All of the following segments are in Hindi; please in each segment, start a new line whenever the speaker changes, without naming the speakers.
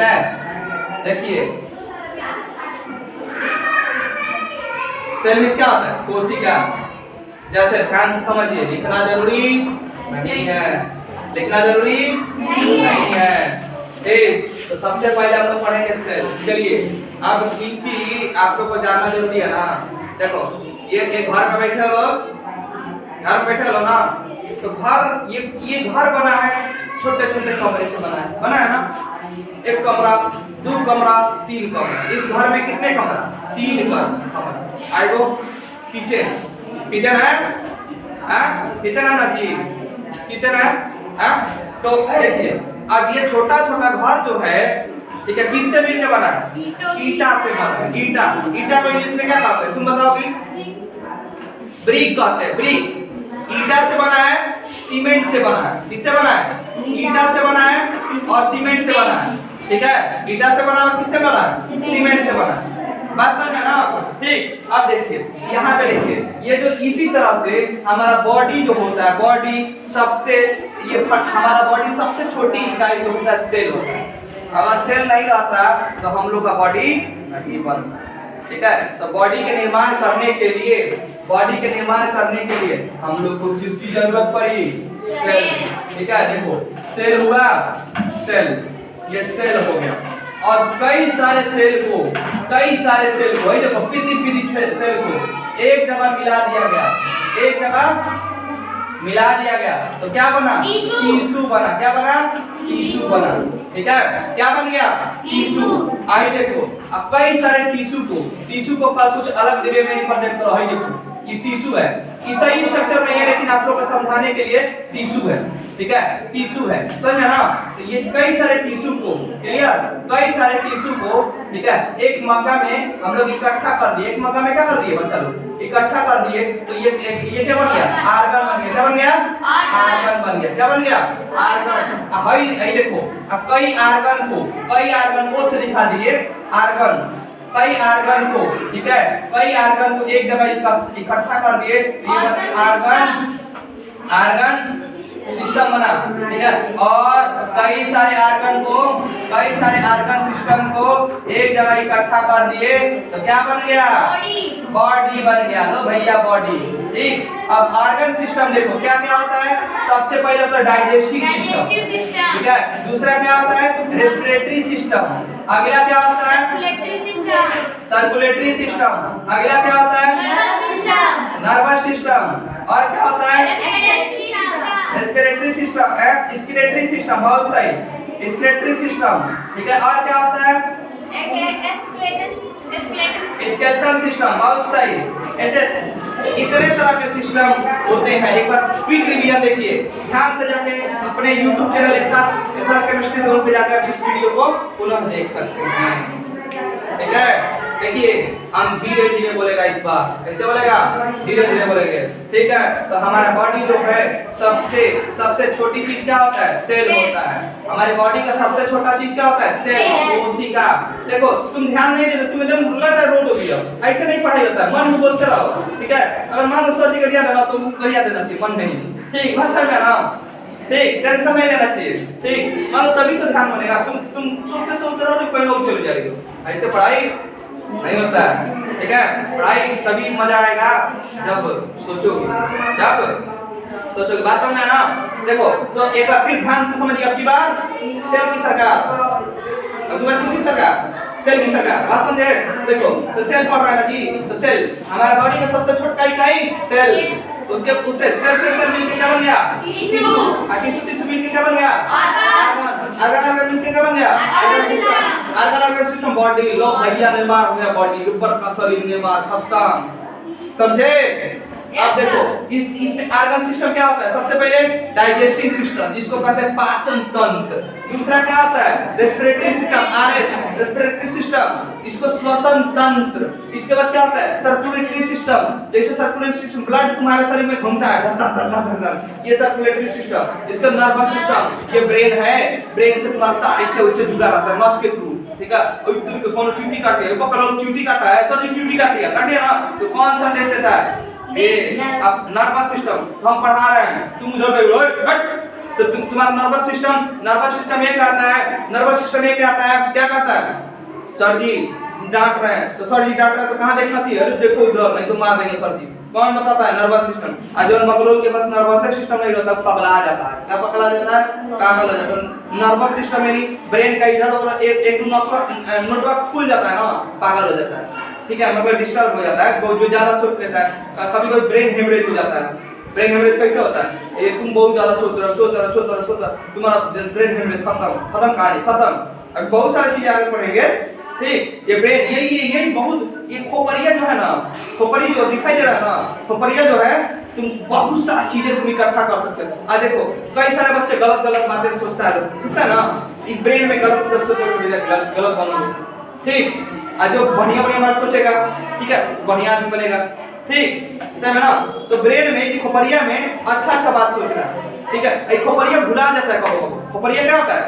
है। देखिए सेल में क्या होता है, कोशिका। जैसे ध्यान से समझिए, लिखना जरूरी नहीं है, लिखना जरूरी नहीं है। ठीक, तो सबसे पहले हम लोग पढ़ेंगे सेल। चलिए अब इनकी आप लोग को जानना जरूरी है ना। देखो ये घर में बैठे हो, घर में बैठे हो ना, तो घर ये घर बना है, छोटे छोटे कमरे से बना है ना। एक कमरा, दो कमरा, तीन कमरा। इस घर में कितने कमरा, तीन कमरा। आई गो किचन, किचन है, किचन है ना जी, किचन है। तो देखिए अब ये छोटा छोटा घर जो है, ठीक है, किससे मिलकर बना है, ईटा से बना है। ईटा को इंग्लिश में क्या कहते हैं, तुम बताओगी? ब्रिक कहते हैं, ब्रिक। ईटा से बना है, सीमेंट से बना है। किससे बना है, ईटा से बना है और सीमेंट से बना है। ठीक है, ईटा से बना और किससे बना है, सीमेंट से बना है। बात समझ में ना। ठीक, अब देखिए यहाँ पे देखिए, ये जो इसी तरह से हमारा बॉडी जो होता है, बॉडी सबसे हमारा बॉडी सबसे छोटी इकाई जो होता है सेल होता है। अगर सेल नहीं रहता तो हम लोग का बॉडी नहीं बनता। ठीक है, तो बॉडी के निर्माण करने के लिए, बॉडी के निर्माण करने के लिए हम लोग को किसकी जरूरत पड़ी, सेल। ठीक है, देखो सेल हुआ, सेल, ये सेल हो गया और कई सारे सेल को देखो पीदी सेल को एक जगह मिला दिया गया, एक जगह मिला दिया गया तो क्या बना, टिश्यू बना। क्या बना, टिश्यू बना। ठीक है, क्या बन गया, टिश्यू। आइए देखो अब कई सारे टिश्यू को कुछ अलग जगह में रिप्रेजेंट करो। आइए देखो ये टिश्यू है, ये सही स्ट्रक्चर नहीं है लेकिन आप लोगों को समझाने के लिए टिश्यू है। ठीक है, टिश्यू है, समझ ना। तो ये कई सारे टिश्यू को, क्लियर, कई सारे टिश्यू को, ठीक है, एक मग्गा में हम लोग इकट्ठा कर दिए। एक मग्गा में क्या कर दिए बच्चा लोग, इकट्ठा कर दिए तो ये क्या बन गया, आर्गन बन गया। क्या बन गया, आर्गन बन गया। क्या बन गया, आर्गन। अब देखो अब कई आर्गन को से दिखा दिए, आर्गन, कई आर्गन को, ठीक है, कई आर्गन को एक जगह इकट्ठा कर दिए, आर्गन सिस्टम बना। ठीक है, और कई सारे आर्गन सिस्टम को एक जगह इकट्ठा कर दिए तो क्या बन गया, बॉडी बन गया। लो भैया बॉडी। ठीक, अब आर्गन सिस्टम देखो क्या क्या होता है। सबसे पहले होता है डाइजेस्टिव सिस्टम, ठीक है, दूसरा क्या होता है, रेस्पिरेटरी सिस्टम, अगला क्या होता है, सर्कुलेटरी सिस्टम, अगला क्या होता है, नर्वस सिस्टम, और क्या होता है, रेस्पिरेटरी सिस्टम, एक्सक्रीटरी सिस्टम, बहुत सही, एक्सक्रीटरी सिस्टम। ठीक है, और क्या होता है, स्केलेटल सिस्टम, बहुत सही। ऐसे इतने तरह के सिस्टम होते हैं। एक बार क्विक रिवीजन देखिए, ध्यान से जाके अपने YouTube channel SR chemistry zone पे जाकर इस वीडियो को पुनः देख सकते हैं। ठीक है, देखिए हम धीरे धीरे बोलेगा, इस बार कैसे बोलेगा, धीरे धीरे बोलेंगे। ठीक है, तो हमारा बॉडी जो है सबसे छोटी चीज क्या होता है, सेल होता है। हमारी बॉडी का सबसे छोटा चीज क्या होता है, सेल, कोशिका। देखो तुम ध्यान नहीं देते, तुम्हें जब लग रहा है रोड हो गया, ऐसे नहीं पढ़ाई होता है, मन में बोलते रहो। ठीक है, अगर मन सर जी का दिया ना तो करिया देना चाहिए, मन नहीं। ठीक, भाषा में ना, ठीक, टेंशन नहीं लेना चाहिए। ठीक, मन तभी तो ध्यान बनेगा। तुम सोचते रहो तो पहले चले जाएगी, ऐसे पढ़ाई नहीं होता है। ठीक है, पढ़ाई तभी मजा आएगा जब सोचोगे, बात समझ में ना। देखो तो एक बार फिर ध्यान से समझिए, अब की बार सेल की सरकार, अब की बार किसी सरकार, सेल की सरकार, बात समझे। देखो तो सेल पढ़ रहा है ना जी, तो सेल हमारा बॉडी का सबसे छोटा इकाई सेल, उसके सेल मिलकर क्या बन गया, टिश्यू, और टिश्यू मिलकर क्या बन गया, आर्गन मिलकर क्या बन गया, आर्गन सिस्टम, बॉडी। लो भैया निर्माण हो गया बॉडी, ऊपर का शरीर निर्माण खत्म, समझे। अब देखो इसमें आर्गन सिस्टम क्या होता है, सबसे पहले डाइजेस्टिव सिस्टम जिसको कहते हैं पाचन तंत्र, दूसरा क्या होता है, respiratory system, RS, respiratory system, इसको श्वसन तंत्र, इसके बाद क्या होता है, सर्कुलेटरी सिस्टम, जैसे सर्कुलेटरी सिस्टम ब्लड तुम्हारे शरीर में घूमता है, ये सर्कुलेटरी सिस्टम, इसका नर्वस सिस्टम, ये ब्रेन है, ब्रेन से तुम्हारा तारीख से उससे जुड़ा रहता है नस के थ्रू। ठीक है, और तुम को कौन च्यूटी काटे है, पकड़ो च्यूटी काटा है, सर च्यूटी काटी है, काटे ना, तो कौन संदेश देता है, ये अब नर्वस सिस्टम हम पढ़ा रहे हैं, तुम उधर हट तो तुम्हारा नर्वस सिस्टम ये करता है, नर्वस सिस्टम ये क्या करता है, सर जी डांट रहे हैं तो सर जी डांट रहे हैं तो कहाँ देखना चाहिए, अरे देखो इधर, नहीं तो मार देंगे सर जी। कौन बताता है? Nervous system. और जो मकलूल के पास नर्वस सिस्टम नहीं होता पगला जाता है। क्या पगला जाता है? पागल हो जाता है। नर्वस सिस्टम यानी ब्रेन का इधर उधर एक नेटवर्क खुल जाता है ना, पागल हो जाता है। ठीक है, मतलब डिस्टर्ब हो जाता है, जो ज्यादा सोच लेता है। कभी कभी ब्रेन हेमरेज हो जाता है। ब्रेन हेमरेज कैसे होता है? ये तुम बहुत ज्यादा सोच रहे हो, तुम्हारा ब्रेन हेमरेज खत्म कहानी खत्म। अब बहुत सारी चीजें आगे पढ़ेंगे। ठीक, ये ब्रेन यही बहुत, ये खोपड़िया जो है ना, खोपड़ी जो दिखाई दे रहा है ना, खोपड़िया जो है तुम बहुत सारी चीजें तुम इकट्ठा कर सकते हो। आ देखो कई सारे बच्चे गलत बातें सोचता है ना, इस ब्रेन में गलत जब सोचोगे गलत बनोगे। ठीक, आज जो बढ़िया बात सोचेगा, ठीक है, बढ़िया आदमी बनेगा। ठीक, सही है ना? तो ब्रेन में खोपड़िया में अच्छा बात सोचना है। ठीक है, एक खोपड़िया भुला जाता है। कहो खोपड़िया क्या होता है?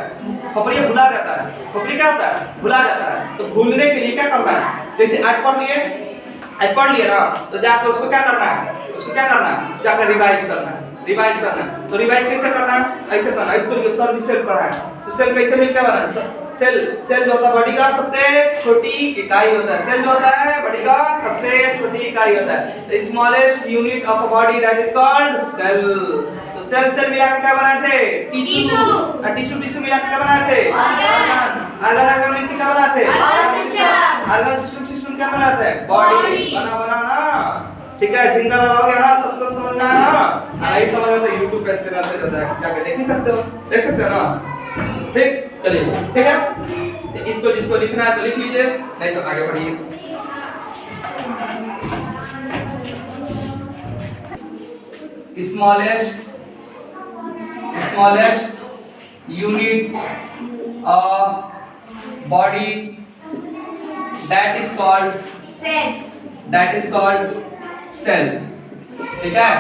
खोपड़िया भुला जाता है। खोपड़ी क्या होता है? भुला जाता है। तो भूलने के लिए क्या करना है? जैसे आज पढ़ लिए ना, तो जाकर उसको क्या करना है? जाकर रिवाइज करना है। तो रिवाइज कैसे करना है? ऐसे करना है। तो सर सेल पढ़ा है, तो सेल कैसे मिलकर बना? सेल जो होता है बॉडी का सबसे छोटी इकाई होता है। सेल जो होता है बॉडी का सबसे छोटी इकाई होता है। The smallest unit of a body that is called cell. तो सेल मिलाकर क्या बनाए थे? टिश्यू मिलाकर क्या बनाए थे? ऑर्गन मिलकर क्या बनाए थे? ऑर्गन सिस्टम क्या बनाते हैं? बॉडी बनाना। ठीक है, जिंदा लगाओगे ना, सब कुछ समझना है ना। नहीं समझ में तो YouTube पे चैनल से जाता है, जाके देख सकते हो ना। ठीक, चलिए ठीक है, तो इसको लिखना है तो लिख लीजिए, नहीं तो आगे बढ़िए। Smallest unit of body that is called cell. ठीक है,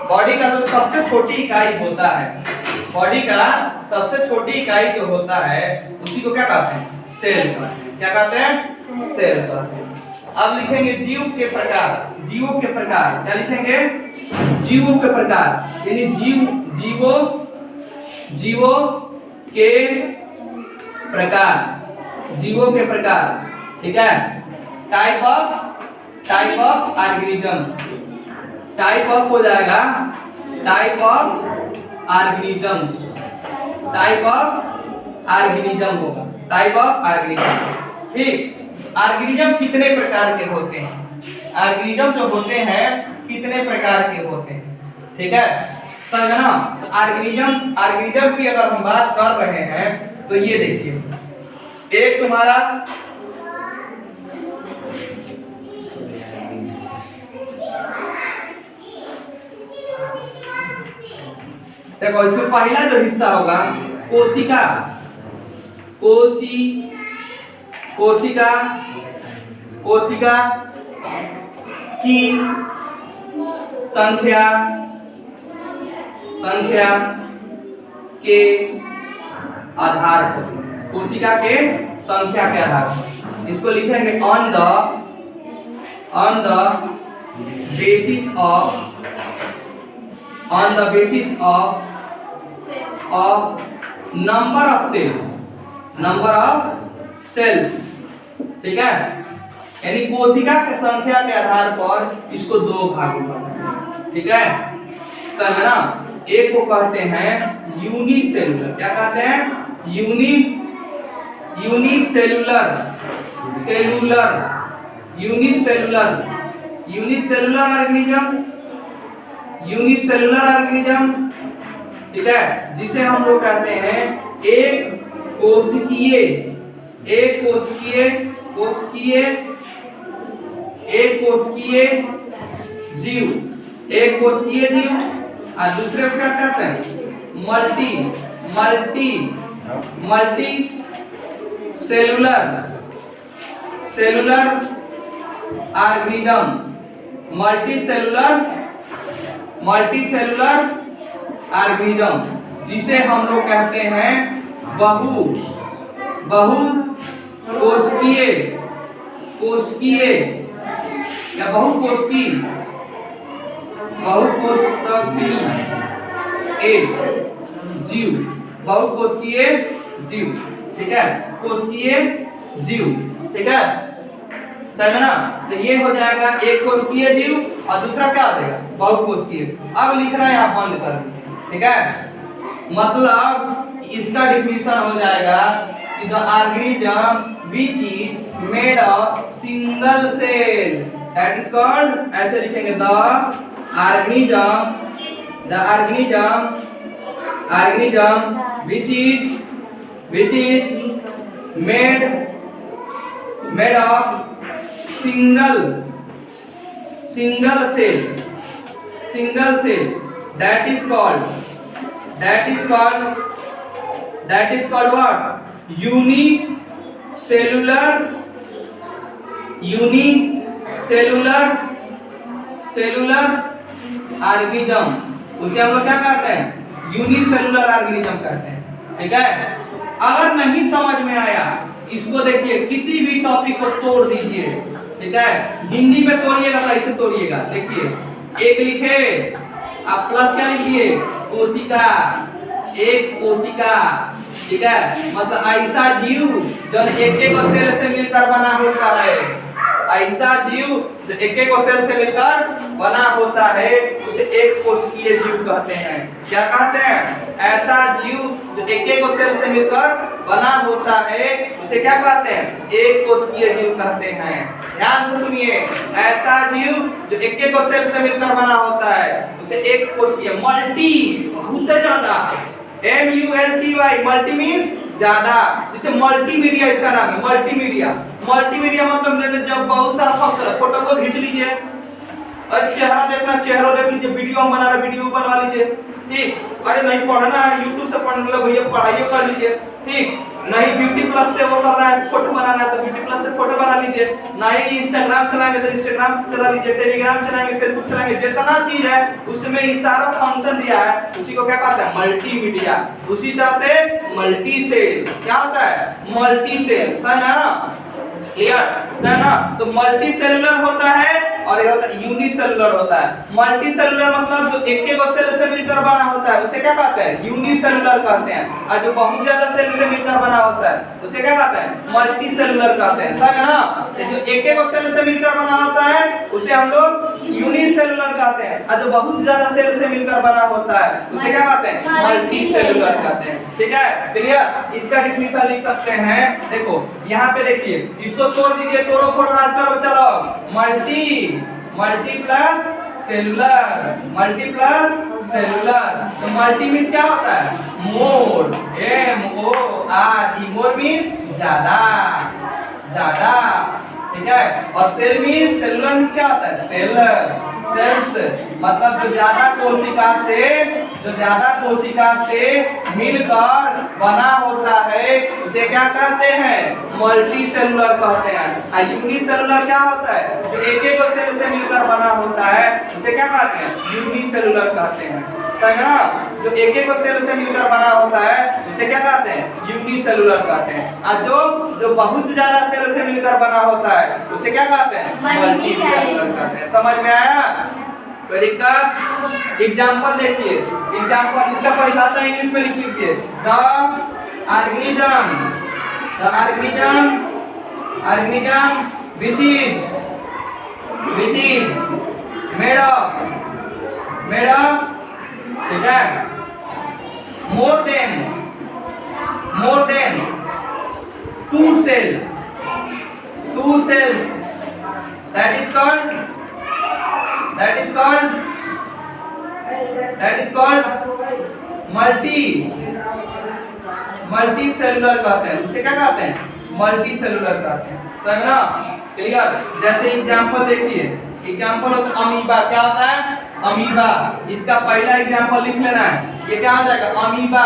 बॉडी का जो सबसे छोटी इकाई होता है, बॉडी का सबसे छोटी इकाई जो होता है उसी को क्या कहते हैं? सेल कहते हैं। क्या कहते हैं? सेल कहते हैं। अब लिखेंगे जीव के प्रकार। क्या लिखेंगे? जीवों के प्रकार, यानी जीवों के प्रकार। ठीक है, type of organisms. Type of हो जाएगा टाइप ऑफ ऑर्गेनिज्म होगा। Type of organism. ठीक, ऑर्गेनिज्म कितने प्रकार के होते हैं? ऑर्गेनिज्म जो होते हैं कितने प्रकार के होते हैं? ठीक है, समझ ना? ऑर्गेनिज्म की अगर हम बात कर रहे हैं तो ये देखिए, एक तुम्हारा देखो, इसमें पहला जो हिस्सा होगा कोशिका की संख्या के आधार पर, कोशिका के संख्या के आधार पर इसको लिखेंगे on the basis of number of cells. ठीक है, यानी कोशिका की संख्या के आधार पर इसको दो भागों में। ठीक है, सर है ना? एक को कहते हैं यूनिसेलुलर। क्या कहते हैं? Unicellular organism. ठीक है, जिसे हम लोग कहते हैं एक कोशिकीय जीव। और दूसरे को क्या कहते हैं? Multi cellular organism. Multi cellular organism, जिसे हम लोग कहते हैं कोशिकीय या बहुकोशिकीय। जीव, बहुकोशिकीय जीव, ठीक है, कोशिकीय जीव, ठीक है, सही है ना। तो ये हो जाएगा एक कोशिकीय जीव और दूसरा क्या हो जाएगा बहुकोशिकीय। अब लिखना है यहाँ बंद कर दीजिए, ठीक है। मतलब इसका डिफिनीशन हो जाएगा कि the organism which is made of single cell, that is called, ऐसे लिखेंगे the organism which is made of single cell, that is called what? Unicellular organism, उसे हम लोग क्या कहते हैं यूनिसेलुलर ऑर्गेनिज्म कहते हैं, ठीक है। अगर नहीं समझ में आया इसको देखिए किसी भी टॉपिक को तोड़ दीजिए, ठीक है। हिंदी में तोड़िएगा तो ऐसे तोड़िएगा, देखिए एक लिखे आप प्लस क्या लिखिए कोशिका, एक कोशिका, ठीक है। मतलब ऐसा जीव जो एक एक सेल से मिलकर बना होता है, ऐसा जीव जो एक एक सेल से मिलकर बना होता है उसे एक कोशिकीय जीव कहते हैं। क्या कहते हैं? ऐसा जीव जो एक एक सेल से मिलकर बना होता है उसे क्या कहते हैं? एक कोशिकीय जीव कहते हैं। ध्यान से सुनिए, ऐसा जीव जो एक एक सेल से मिलकर बना होता है उसे एक कोशिकीय, मल्टी बहुत ज्यादा, MULTY, मल्टी मींस ज्यादा, जैसे मल्टीमीडिया इसका नाम है, मल्टीमीडिया मतलब जब बहुत सारा फंक्शन, फोटो को खींच लीजिए और चेहरा देखना, चेहरा देख लीजिए, वीडियो हम बना रहे वीडियो बनवा लीजिए, ठीक। अरे नहीं पढ़ना है यूट्यूब से पढ़ने लगे भैया पढ़ाइए कर लीजिए, ठीक। नहीं ब्यूटी प्लस से वो कर रहा है फोटो बनाना है तो ब्यूटी प्लस से फोटो बना लीजिए, नहीं इंस्टाग्राम चलाएंगे तो इंस्टाग्राम चला लीजिए, टेलीग्राम चलाएंगे, फेसबुक चलाएंगे, जितना चीज है उसमें ये सारा फंक्शन दिया है उसी को क्या कहते हैं? मल्टीमीडिया। उसी तरह से मल्टी सेल क्या होता है? मल्टी सेल, सही ना? क्लियर, है ना? तो मल्टी सेलुलर होता है और ये होता है यूनिसेलुलर होता है। मल्टी सेलुलर मतलब जो एक एक सेल से मिलकर बना होता है उसे क्या कहते हैं? यूनिसेलुलर कहते हैं। और जो बहुत ज्यादा सेल से मिलकर बना होता है उसे क्या कहते हैं? मल्टी सेलुलर कहते हैं, समझ ना? जो एक एक सेल से मिलकर बना होता है उसे हम लोग यूनिसेलुलर कहते हैं और जो बहुत ज्यादा सेल से मिलकर बना होता है उसे क्या कहते हैं? मल्टी सेलुलर कहते हैं, ठीक है। क्लियर, इसका डिफिनीशन लिख सकते हैं। देखो यहाँ पे देखिए, इसको तोड़ दीजिए, तोड़ो फोड़ो राज करो चलो, मल्टी प्लस सेलुलर, तो मल्टी मींस क्या होता है? मोर, MORE, मोर मींस ज्यादा, ठीक है। और सेल मींस, सेलुलर मींस क्या होता है? सेल्स, मतलब जो ज्यादा कोशिका से मिलकर बना होता है उसे क्या कहते हैं? मल्टी सेलुलर कहते हैं। और यूनिसेलुलर क्या होता है? जो एक एक सेल से मिलकर बना होता है उसे क्या कहते हैं? यूनिसेलुलर कहते हैं, सही ना? जो एक एक सेल से मिलकर बना होता है उसे क्या कहते हैं? यूनिसेलुलर कहते हैं। और जो बहुत ज्यादा सेल से मिलकर बना होता है उसे क्या कहते हैं? मल्टी सेलुलर कहते हैं। समझ में आया? एग्जांपल देखिए, एग्जांपल इसका परिभाषा इंग्लिश में लिख लीजिए। The organism which is made of, ठीक है, more than two cells, that is called multi cellular कहते हैं। उसे क्या कहते हैं? मल्टी सेलुलर कहते हैं, समझ ना? क्लियर। जैसे एग्जांपल देखिए, एग्जांपल ऑफ अमीबा क्या होता है? अमीबा, इसका पहला एग्जांपल लिख लेना है। ये क्या हो जाएगा? अमीबा।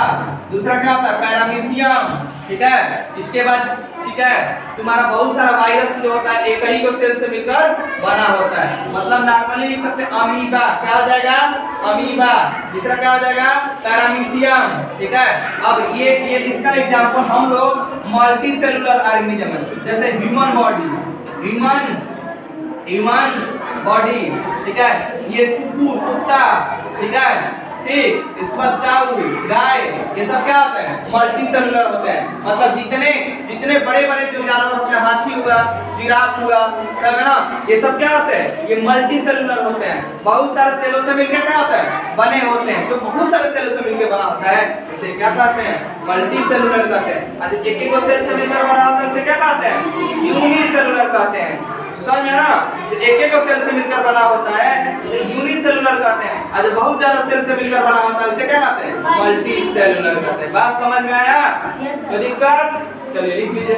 दूसरा क्या होता है? पैरामीशियम, ठीक है। इसके बाद ठीक है तुम्हारा बहुत सारा वायरस जो होता है एक ही को सेल से मिलकर बना होता है, मतलब नॉर्मली लिख सकते हैं अमीबा। क्या हो जाएगा? अमीबा। दूसरा क्या हो जाएगा? पैरामीशियम, ठीक है। अब ये इसका एग्जांपल हम लोग मल्टी सेलुलर ऑर्गेनिज्म है, जैसे ह्यूमन बॉडी, ठीक है। ये कुत्ता, ठीक है। ठीक, इसके बाद काऊ, गाय, ये सब क्या होते हैं? मल्टी सेलुलर होते हैं। मतलब जितने जितने बड़े बड़े जो जानवर होते हैं, हाथी हुआ, जिराफ हुआ, सब है ना, ये सब क्या होते हैं? ये मल्टी सेलुलर होते हैं। बहुत सारे सेलों से मिलकर क्या होता है? बने होते हैं। जो बहुत सारे सेलों से मिलकर बना होता है उसे क्या कहते हैं? मल्टी सेलुलर कहते हैं। और एक एक सेल से मिलकर बना होता है उसे क्या कहते हैं? यूनिसेलुलर कहते हैं। समझ में ना? जो एक एक सेल से मिलकर बना होता है उसे यूनिसेलुलर कहते हैं, और जो बहुत ज्यादा सेल से मिलकर बना होता है उसे क्या कहते हैं? मल्टी सेलुलर कहते हैं। बात समझ में आया? कोई दिक्कत? चलिए लिख लीजिए।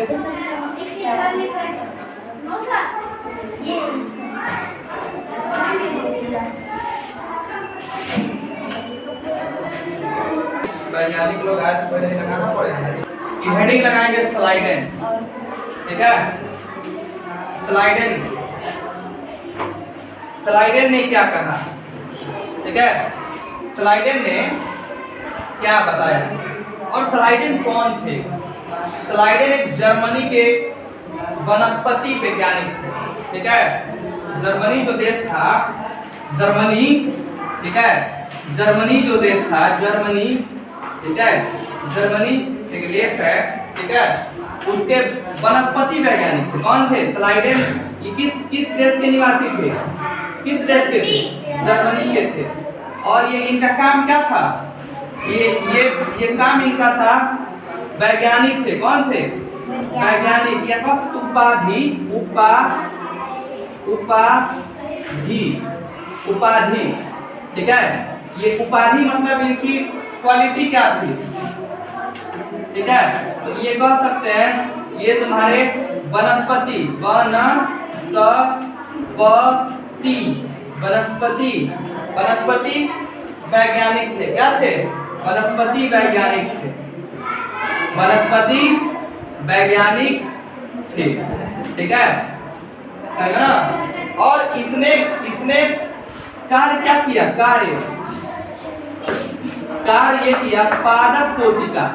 वैज्ञानिक लोग आज पहले लगाना पड़ेगा। ये हेडिंग लगाएंगे स्लाइडेन, ठीक है? स्लाइडेन, स्लाइडेन ने क्या कहा, ठीक है? स्लाइडेन ने क्या बताया, और स्लाइडेन कौन थे? स्लाइडेन एक जर्मनी के वनस्पति वैज्ञानिक थे, ठीक है? जर्मनी जो देश था, जर्मनी, ठीक है? जर्मनी जो देश था, जर्मनी, ठीक है? जर्मनी एक देश है, ठीक है? उसके वनस्पति वैज्ञानिक थे। कौन थे? स्लाइडेन। ये किस देश के निवासी थे? किस देश के थे? जर्मनी के थे। और ये इनका काम क्या था? ये काम इनका था, वैज्ञानिक थे। कौन थे? वैज्ञानिक। ये बस उपाधि, उपाधि, ठीक है? ये उपाधि मतलब इनकी क्वालिटी क्या थी, ठीक है? तो ये कह सकते हैं ये तुम्हारे वनस्पति, वनस्पति वैज्ञानिक थे। क्या थे? वनस्पति वैज्ञानिक थे। वनस्पति वैज्ञानिक थे, ठीक है? समझ ना? और इसने कार्य क्या किया? कार्य किया पादप कोशिका,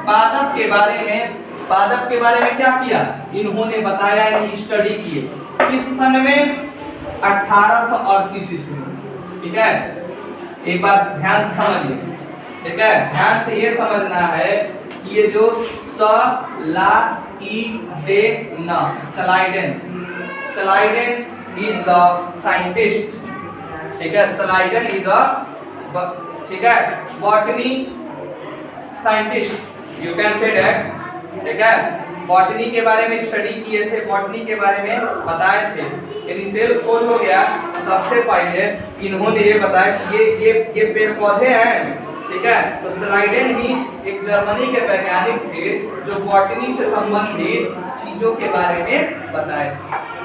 पादप के बारे में क्या किया? इन्होंने बताया, स्टडी किए। किस सन में? 1838 ईस्वी में, ठीक है? एक बार ध्यान से समझिए, ठीक है? ध्यान से ये समझना है कि ये जो स्लाइडेन इज अ साइंटिस्ट, ठीक है? स्लाइडेन इज अ, ठीक है, botany scientist, you can say that, ठीक है? बॉटनी के बारे में स्टडी किए थे, बॉटनी के बारे में बताए थे। यानी सेल खोज हो गया। सबसे पहले इन्होंने ये बताया कि ये पेड़ पौधे हैं, ठीक है? तो स्लाइडेन ही एक जर्मनी के वैज्ञानिक थे जो बॉटनी से संबंधित चीजों के बारे में बताए,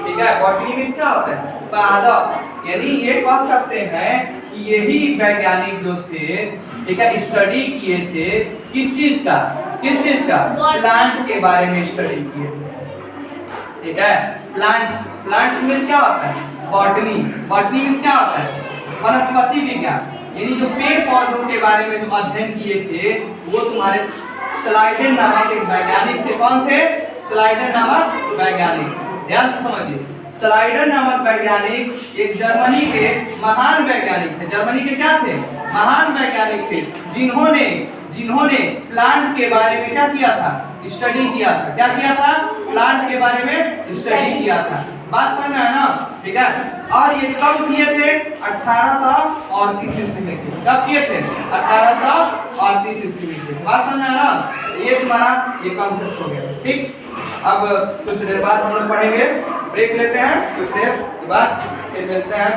ठीक है? बॉटनी में क्या होता है? पादप। यानी ये कह सकते हैं कि यही वैज्ञानिक जो थे, ठीक है, स्टडी किए थे किस चीज का? प्लांट के बारे में स्टडी किए थे, ठीक है? प्लांट्स में क्या होता है? बॉटनी में क्या होता है? वनस्पति विज्ञान। यानी जो पेड़ पौधों के बारे में जो अध्ययन किए थे वो तुम्हारे स्लाइडेन नामक एक वैज्ञानिक थे। कौन थे? स्लाइडेन नामक वैज्ञानिक। ध्यान से समझिए, स्लाइडेन नामक वैज्ञानिक एक जर्मनी के महान वैज्ञानिक थे। जर्मनी के क्या थे? महान वैज्ञानिक थे, जिन्होंने प्लांट के बारे में क्या किया था? स्टडी किया था। क्या किया था? प्लांट के बारे में स्टडी किया था। बात समझ में है ना? ठीक है? और ये कब किए थे? 1838 ईस्वी में। कब किए थे? 1838 ईस्वी में। बात समझ में है ना? ये तुम्हारा ये कॉन्सेप्ट हो गया, ठीक? अब कुछ देर बाद हम लोग पढ़ेंगे, ब्रेक लेते हैं, कुछ देर के बाद फिर मिलते हैं।